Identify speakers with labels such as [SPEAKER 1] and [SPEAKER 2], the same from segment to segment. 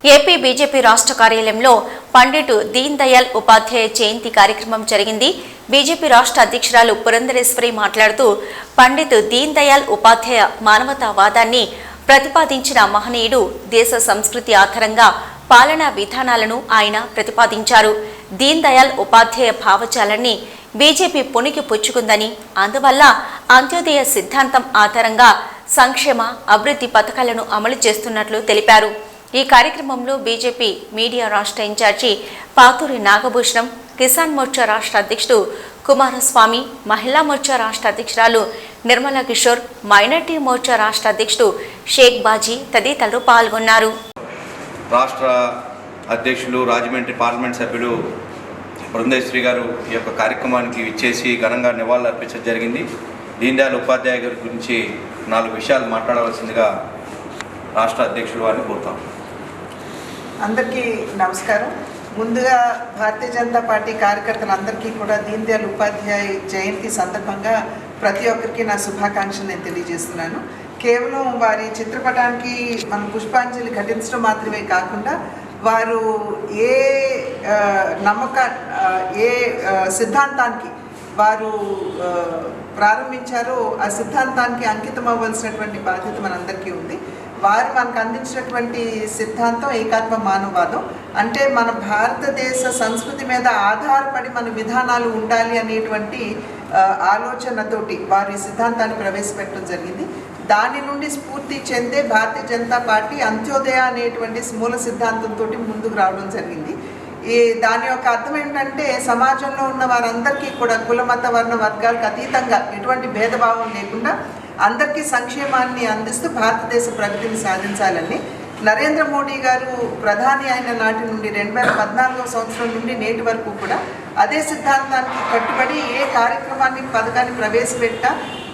[SPEAKER 1] AP BJP రాష్ట్ర కార్యాలయంలో పండిట్ దీన్ దయాళ్ ఉపాధ్యాయ జయంతి కార్యక్రమం జరిగింది. బీజేపీ రాష్ట్ర అధ్యక్షురాలు పురంధరేశ్వరి మాట్లాడుతూ పండిట్ దీన్ దయాళ్ ఉపాధ్యాయ మానవతావాదాన్ని ప్రతిపాదించిన మహనీయుడు. దేశ సంస్కృతి ఆధారంగా పాలనా విధానాలను ఆయన ప్రతిపాదించారు. దీన్ దయాళ్ ఉపాధ్యాయ భావజాలాన్ని బీజేపీ పుణికి పుచ్చుకుందని, అందువల్ల అంత్యోదయ సిద్ధాంతం ఆధారంగా సంక్షేమ అభివృద్ధి పథకాలను అమలు చేస్తున్నట్లు తెలిపారు. ఈ కార్యక్రమంలో బీజేపీ మీడియా రాష్ట్ర ఇన్ఛార్జి పాతూరి నాగభూషణం, కిసాన్ మోర్చా రాష్ట్ర అధ్యక్షుడు కుమారస్వామి, మహిళా మోర్చా రాష్ట్ర అధ్యక్షురాలు నిర్మలా కిషోర్, మైనార్టీ మోర్చా రాష్ట్ర అధ్యక్షుడు షేక్ బాజీ తదితరులు పాల్గొన్నారు.
[SPEAKER 2] రాష్ట్ర అధ్యక్షులు రాజమండ్రి పార్లమెంట్ సభ్యులు పురంధరేశ్వరి గారు ఈ యొక్క కార్యక్రమానికి విచ్చేసి ఘనంగా నివాళులు అర్పించడం జరిగింది. దీన్ దయాళ్ ఉపాధ్యాయ గారి గురించి 4 విషయాలు మాట్లాడవలసిందిగా రాష్ట్ర అధ్యక్షులు వారిని కోరుతాం.
[SPEAKER 3] అందరికీ నమస్కారం. ముందుగా భారతీయ జనతా పార్టీ కార్యకర్తలందరికీ కూడా దీన్ దయాళ్ ఉపాధ్యాయ జయంతి సందర్భంగా ప్రతి ఒక్కరికి నా శుభాకాంక్షలు నేను తెలియజేస్తున్నాను. కేవలం వారి చిత్రపటానికి మనం పుష్పాంజలి ఘటించడం మాత్రమే కాకుండా వారు ఏ సిద్ధాంతానికి వారు ప్రారంభించారో ఆ సిద్ధాంతానికి అంకితం అవ్వాల్సినటువంటి బాధ్యత మనందరికీ ఉంది. వారు మనకు అందించినటువంటి సిద్ధాంతం ఏకాత్మ మానవవాదం. అంటే మన భారతదేశ సంస్కృతి మీద ఆధారపడి మన విధానాలు ఉండాలి అనేటువంటి ఆలోచనతోటి వారు ఈ సిద్ధాంతాన్ని ప్రవేశపెట్టడం జరిగింది. దాని నుండి స్ఫూర్తి చెందే భారతీయ జనతా పార్టీ అంత్యోదయ అనేటువంటి మూల సిద్ధాంతంతో ముందుకు రావడం జరిగింది. దాని యొక్క అర్థం ఏంటంటే సమాజంలో ఉన్న వారందరికీ కూడా కుల మత వర్ణ వర్గాలకు అతీతంగా ఎటువంటి భేదభావం లేకుండా అందరికీ సంక్షేమాన్ని అందిస్తూ భారతదేశ ప్రగతిని సాధించాలని నరేంద్ర మోడీ గారు ప్రధాని అయిన నాటి నుండి 2014వ సంవత్సరం నుండి నేటి వరకు కూడా అదే సిద్ధాంతానికి కట్టుబడి ఏ కార్యక్రమాన్ని పథకాన్ని ప్రవేశపెట్టా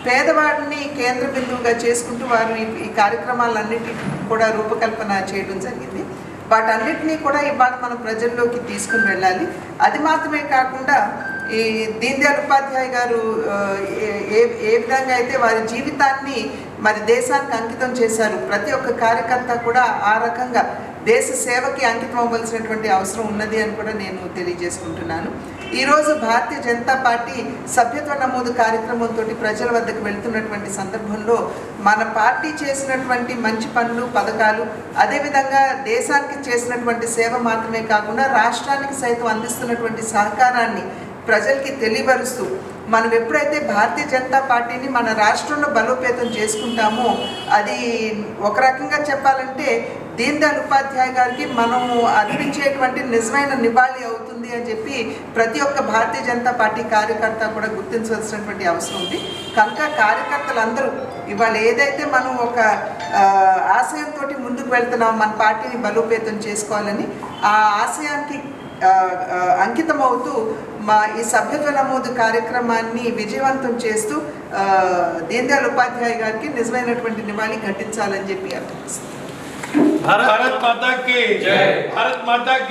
[SPEAKER 3] పేదవాడిని కేంద్ర బిందువుగా చేసుకుంటూ వారు ఈ కార్యక్రమాలన్నింటినీ కూడా రూపకల్పన చేయడం జరిగింది. వాటన్నిటినీ కూడా ఇవాళ మనం ప్రజల్లోకి తీసుకుని వెళ్ళాలి. అది మాత్రమే కాకుండా ఈ దీన్ దయాళ్ ఉపాధ్యాయ గారు ఏ విధంగా అయితే వారి జీవితాన్ని మరి దేశానికి అంకితం చేశారు, ప్రతి ఒక్క కార్యకర్త కూడా ఆ రకంగా దేశ సేవకి అంకితం అవ్వాల్సినటువంటి అవసరం ఉన్నది అని కూడా నేను తెలియజేసుకుంటున్నాను. ఈరోజు భారతీయ జనతా పార్టీ సభ్యత్వ నమోదు కార్యక్రమంతో ప్రజల వద్దకు వెళ్తున్నటువంటి సందర్భంలో మన పార్టీ చేసినటువంటి మంచి పనులు పథకాలు, అదేవిధంగా దేశానికి చేసినటువంటి సేవ మాత్రమే కాకుండా రాష్ట్రానికి సైతం అందిస్తున్నటువంటి సహకారాన్ని ప్రజలకి తెలియపరుస్తూ మనం ఎప్పుడైతే భారతీయ జనతా పార్టీని మన రాష్ట్రంలో బలోపేతం చేసుకుంటామో అది ఒక రకంగా చెప్పాలంటే దీన్ దయాళ్ ఉపాధ్యాయ గారికి మనం అర్పించేటువంటి నిజమైన నివాళి అవుతుంది అని చెప్పి ప్రతి ఒక్క భారతీయ జనతా పార్టీ కార్యకర్త కూడా గుర్తించవలసినటువంటి అవసరం ఉంది. కనుక కార్యకర్తలందరూ ఇవాళ ఏదైతే మనం ఒక ఆశయంతో ముందుకు వెళ్తున్నాం మన పార్టీని బలోపేతం చేసుకోవాలని ఆ ఆశయానికి అంకితం అవుతూ ఈ సభ్యత్వ నమోదు కార్యక్రమాన్ని విజయవంతం చేస్తూ దీన్ దయాళ్ ఉపాధ్యాయ గారికి నిజమైనటువంటి నివాళి ఘటించాలని చెప్పి అర్థిస్తున్నాను.
[SPEAKER 4] भारत माता की जय। भारत माता की